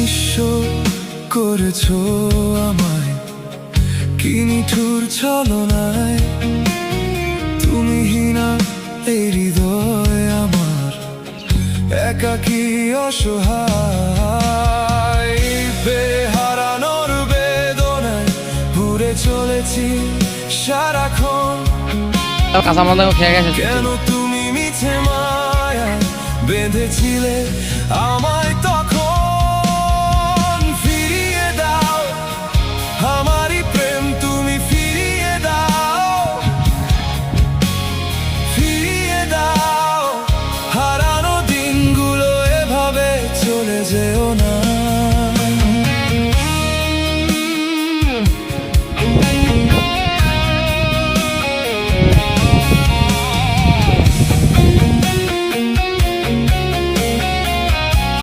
নিঃস্ব করেছো আমায়, কি নিঠুর ছলনায়। তুমি হীনা এই হৃদয় আমার, একাকী অসহায়। বেহারানোর বেদনায় ঘুরে চলেছি সারাক্ষণ। কেন তুমি মিছে মায়ায় বেঁধেছিলে আমায় তখন। ফিরিয়ে দাও আমারই প্রেম, তুমি ফিরিয়ে দাও, ফিরিয়ে দাও। হারানো দিনগুলো এভাবে চলে যেও না।